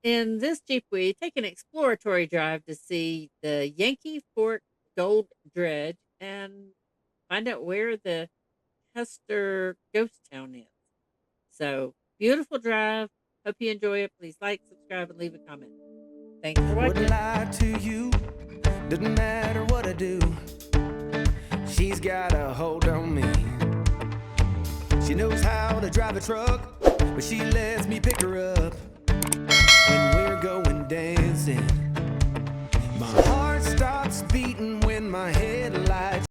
In this Jeep, we take an exploratory drive to see the Yankee Fort Gold Dredge and find out where the Hester Ghost Town is. So, beautiful drive. Hope you enjoy it. Please like, subscribe, and leave a comment. Thanks for Wouldn't watching. lie to you, doesn't matter what I do. She's got a hold on me. She knows how to drive a truck, but she lets me pick her up when we're going dancing. My heart stops beating when my headlights.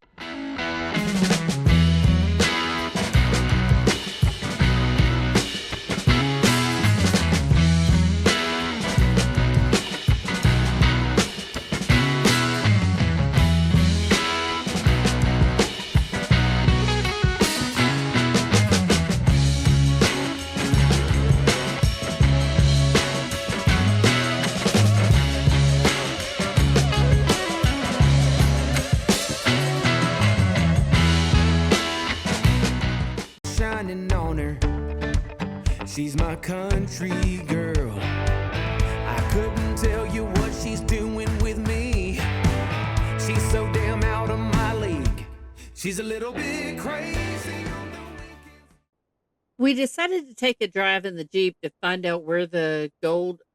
Shining on her, she's my country girl. I couldn't tell you what she's doing with me. She's so damn out of my league. She's a little bit crazy on the weekends. We decided to take a drive in the Jeep to find out where the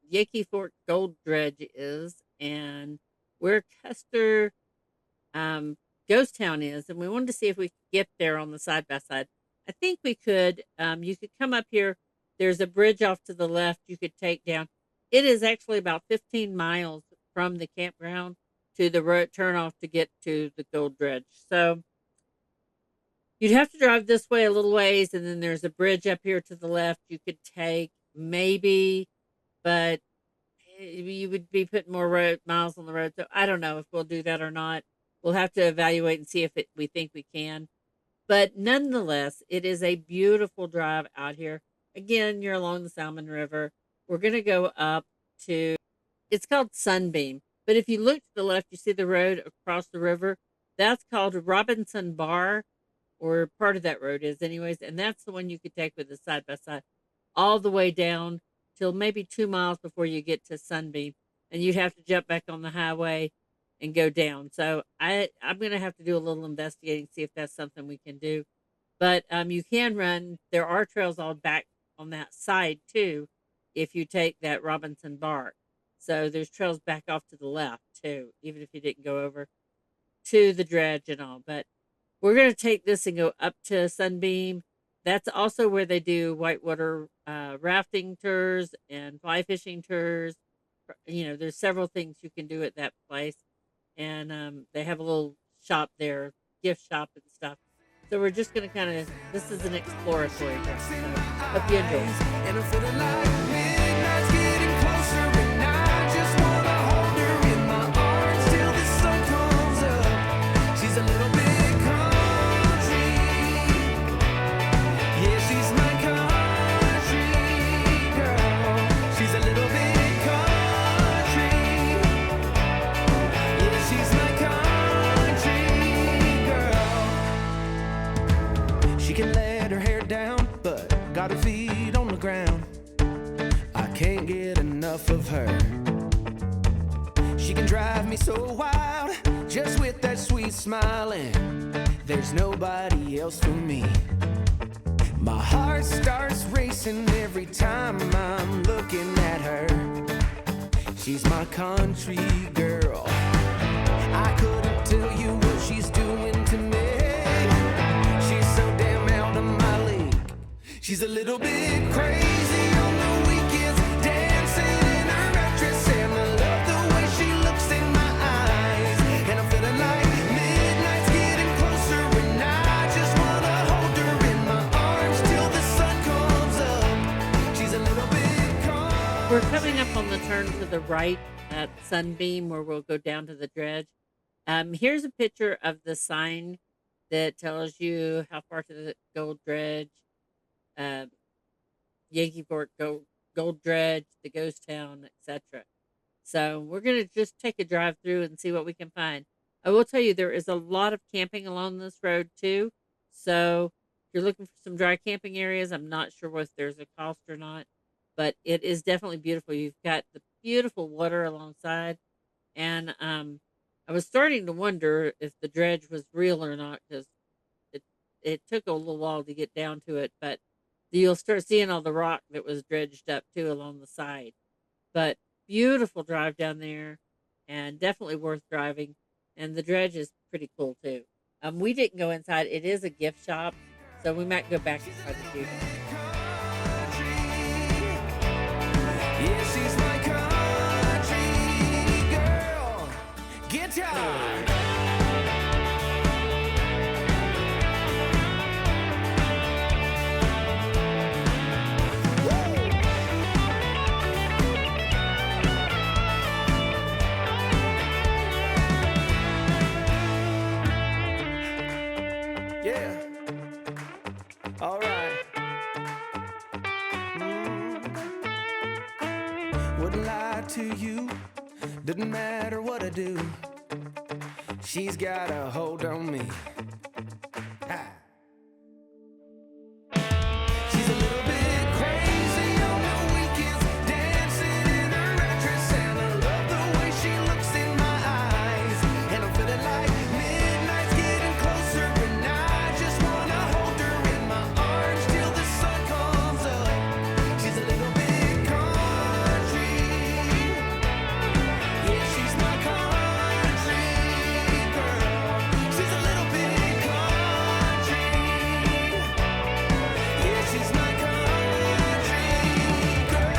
Yankee Fort Gold Dredge is and where Custer Ghost Town is, and we wanted to see if we could get there on the side by side. I think we could. You could come up here. There's a bridge off to the left you could take down. It is actually about 15 miles from the campground to the road turn off to get to the Gold Dredge. So you'd have to drive this way a little ways, and then there's a bridge up here to the left you could take, maybe, but you would be putting more road miles on the road. So I don't know if we'll do that or not. We'll have to evaluate and see if we think we can. But nonetheless, it is a beautiful drive out here. Again, you're along the Salmon River. We're going to go up to, it's called Sunbeam. But if you look to the left, you see the road across the river. That's called Robinson Bar, or part of that road is, anyways. And that's the one you could take with the side by side all the way down till maybe 2 miles before you get to Sunbeam. And you'd have to jump back on the highway and go down. So I'm going to have to do a little investigating, see if that's something we can do. But you can run. There are trails all back on that side too, if you take that Robinson Bar. So there's trails back off to the left too, even if you didn't go over to the dredge and all. But we're going to take this and go up to Sunbeam. That's also where they do whitewater rafting tours and fly fishing tours. There's several things you can do at that place, and they have a little shop there, gift shop and stuff. So we're just going to this is an exploratory trip. So hope you enjoy. And I'm feeling like midnight's getting closer, and I just wanna hold her in my arms till the sun comes up. She's a little bit country, yeah, she's my country girl. She's a little bit country, yeah, she's my country girl. She can let her hair down, but got her feet on the ground. I can't get enough of her. She can drive me so wild, just with that sweet smile, and there's nobody else for me. My heart starts racing every time I'm looking at her. She's my country girl. I couldn't tell you what she's doing to me. She's so damn out of my league. She's a little bit crazy on the weekends, dancing in her red dress, and I love the way she looks in my eyes. And I'm feeling like midnight's getting closer, and I just wanna hold her in my arms till the sun comes up. She's a little bit calm. We're coming up on the turn to the right at Sunbeam, where we'll go down to the dredge. Here's a picture of the sign that tells you how far to the Gold Dredge, uh, Yankee Fort Gold Dredge, the Ghost Town, etc. So we're gonna just take a drive through and see what we can find. I will tell you there is a lot of camping along this road too. So if you're looking for some dry camping areas, I'm not sure if there's a cost or not, but it is definitely beautiful. You've got the beautiful water alongside, and I was starting to wonder if the dredge was real or not because it it took a little while to get down to it, but you'll start seeing all the rock that was dredged up too along the side. But beautiful drive down there, and definitely worth driving. And the dredge is pretty cool too. We didn't go inside. It is a gift shop, so we might go back and try to do that. Yeah, she's my country girl. Guitar. Yeah. All right. Wouldn't lie to you. Doesn't matter what I do. She's got a hold on me. Ha. She's a little bit crazy on the weekends, dancing in her red dress, and I love the way she looks in my eyes. And I'm feeling like midnight's getting closer, and I just wanna hold her in my arms till the sun comes up. She's a little bit country. Yeah, she's my country girl. She's a little bit country. Yeah, she's my country girl.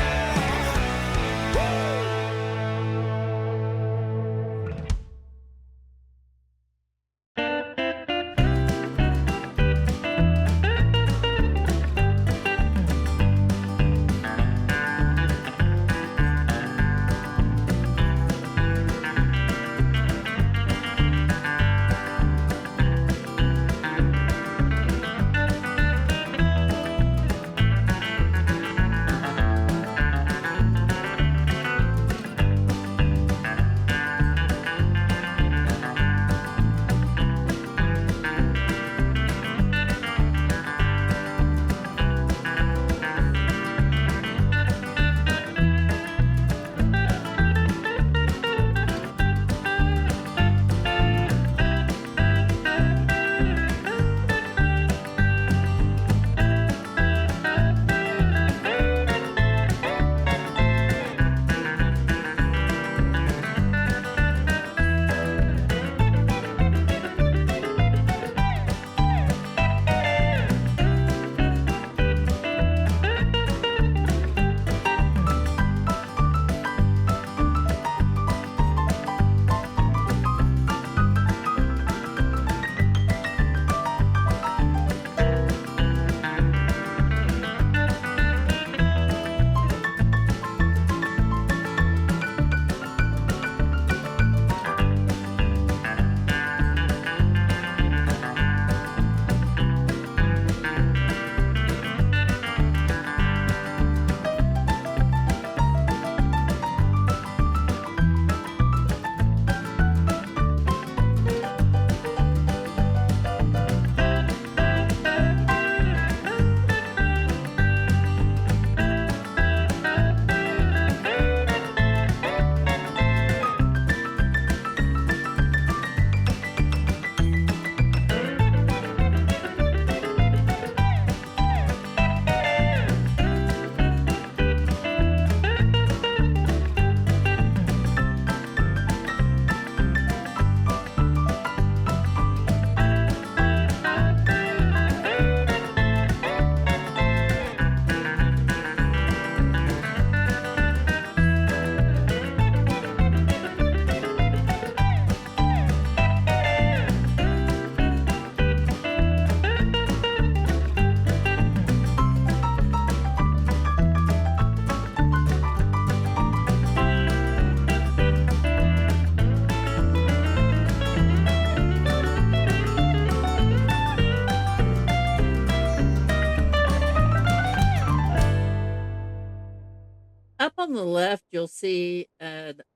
Up on the left, you'll see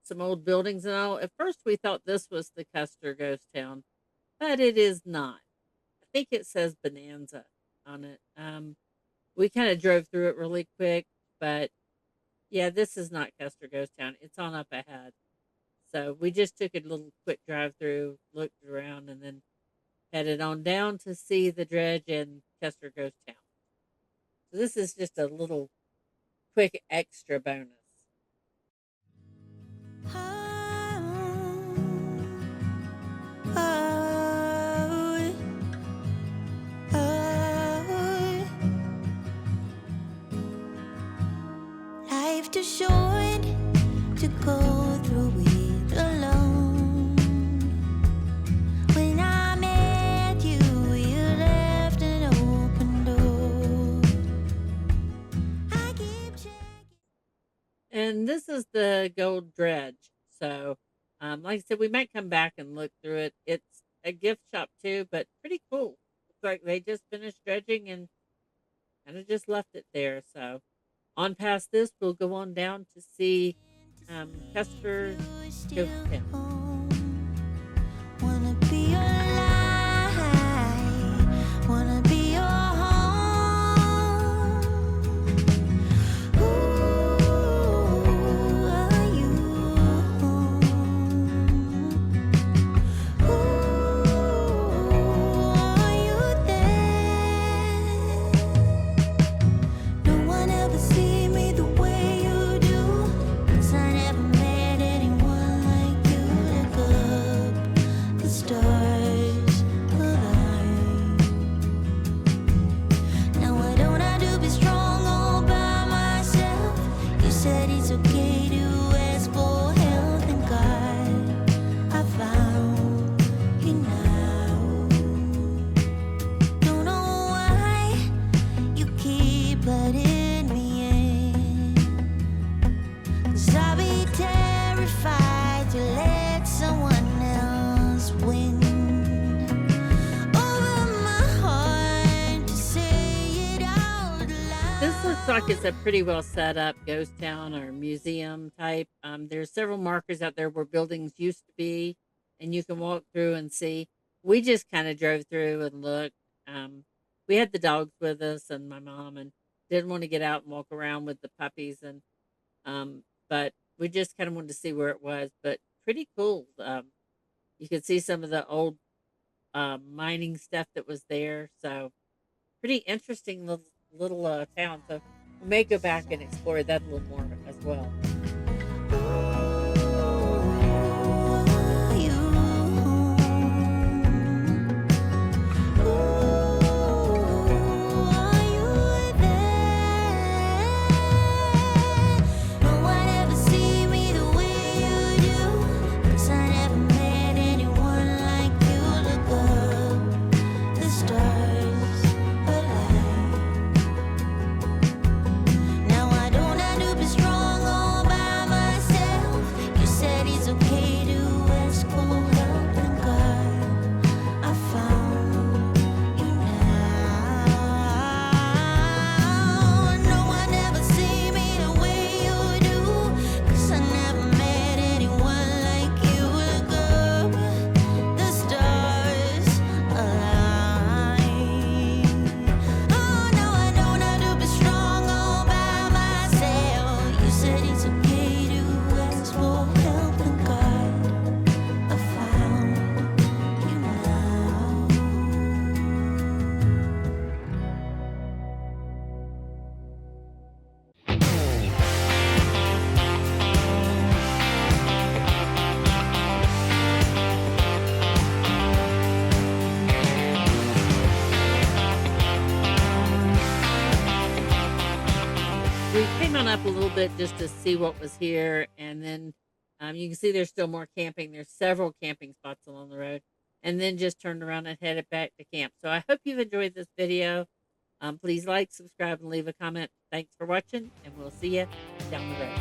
some old buildings and all. At first, we thought this was the Custer ghost town, but it is not. I think it says Bonanza on it. We kind of drove through it really quick, but Yeah, this is not Custer Ghost Town. It's on up ahead. So we just took a little quick drive through, looked around, and then headed on down to see the dredge and Custer Ghost Town. So this is just a little quick extra bonus. Life too short to go through it alone. When I met you, you left an open door. I keep checking. And this is the gold dredge. So, like I said, we might come back and look through it. It's a gift shop too, but pretty cool. Looks like they just finished dredging and kind of just left it there. So, on past this, we'll go on down to see Custer You're Ghost still Town. home. Wanna be your light, wanna be your home. Ooh, are you home? Ooh, are you there? No one ever see me the way you do, 'cause I never met anyone like you. Look up, the stars align. Now what don't I do be strong all by myself? You said it's okay to ask for help, and God, I found you now. Don't know why you keep letting me in, 'cause I'll be terrified to let someone else win over my heart to say it out This looks like it's a loud. pretty well set up ghost town or museum type. There's several markers out there where buildings used to be, and you can walk through and see. We just kind of drove through and looked. We had the dogs with us and my mom, and didn't want to get out and walk around with the puppies, and but we just kind of wanted to see where it was. But pretty cool. You could see some of the old mining stuff that was there. So pretty interesting little town. So we may go back and explore that a little more as well. Ooh, you home. Ooh, are you there? No one ever see me the way you do, 'cause I never met anyone like you. Look up, the stars align. Now I don't have to be strong all by myself. You said it's okay to ask for help, and God, I found you now. No one ever see me the way you do, 'cause I never met anyone like you. Look up, the stars align. Oh no, I don't have to be strong all by myself. You said it's okay to ask for help, and God, I found you now. We came on up a little bit just to see what was here, and then you can see there's still more camping. There's several camping spots along the road, and then just turned around and headed back to camp. So I hope you've enjoyed this video. Please like, subscribe, and leave a comment. Thanks for watching, and we'll see you down the road.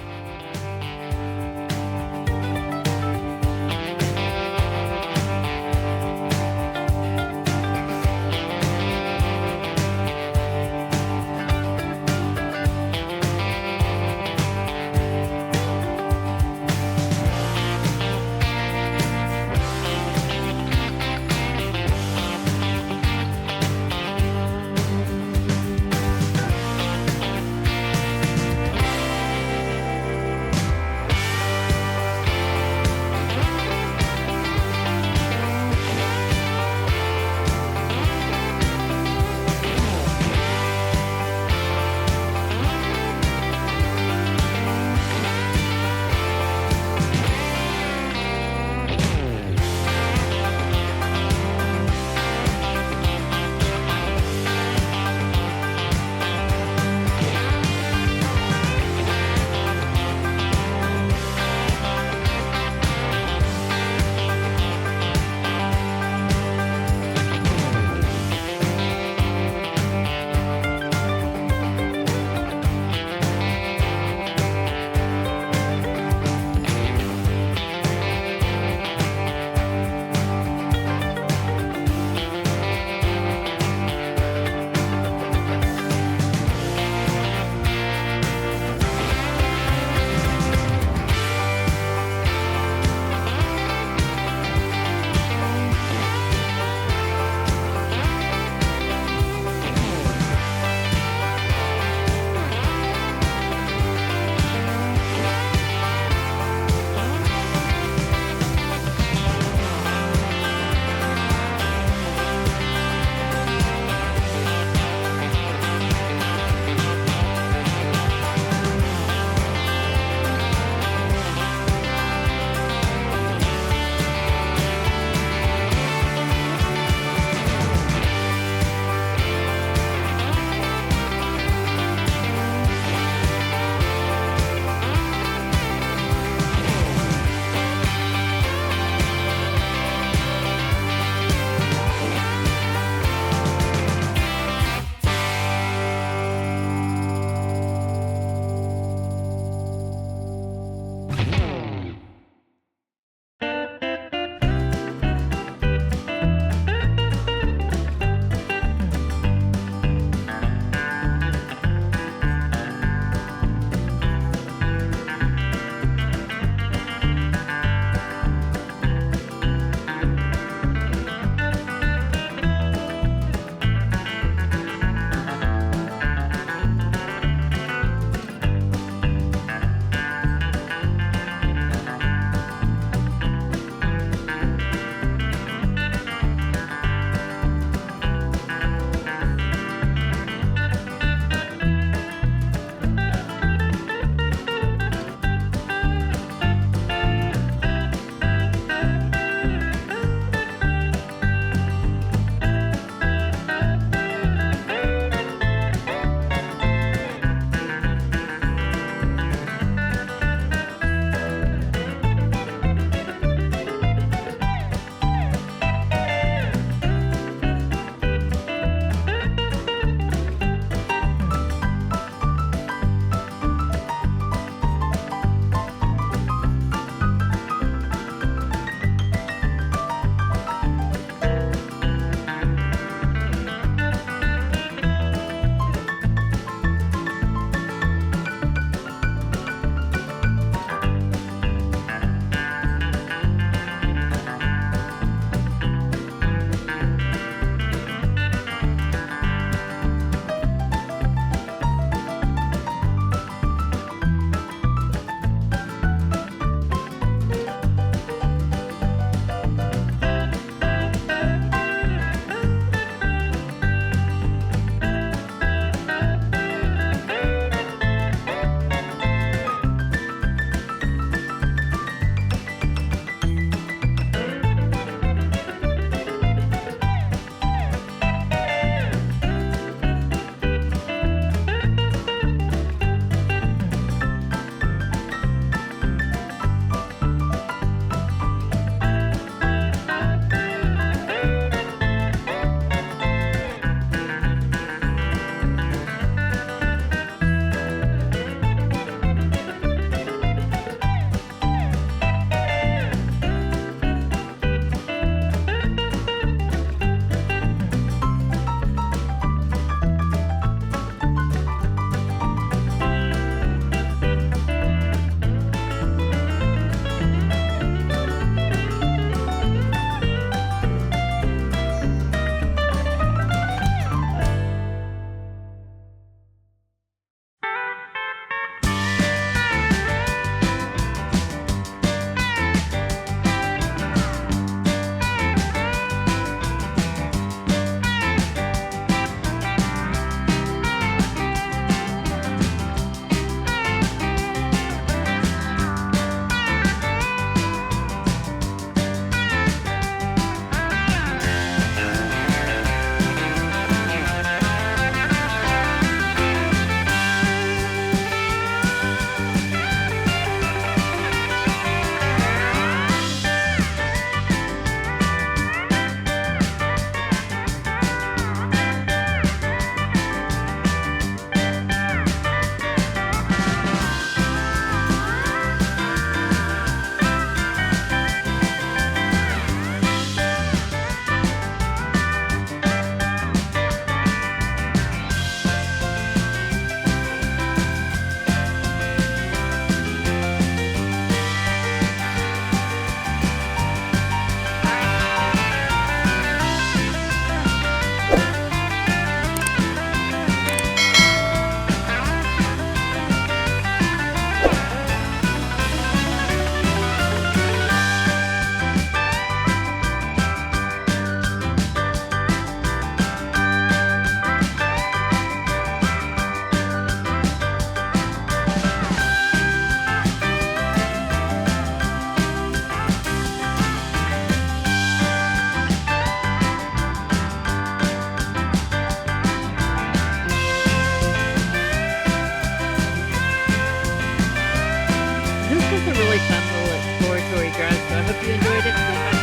was a really fun little exploratory drive, so I hope you enjoyed it. We'll talk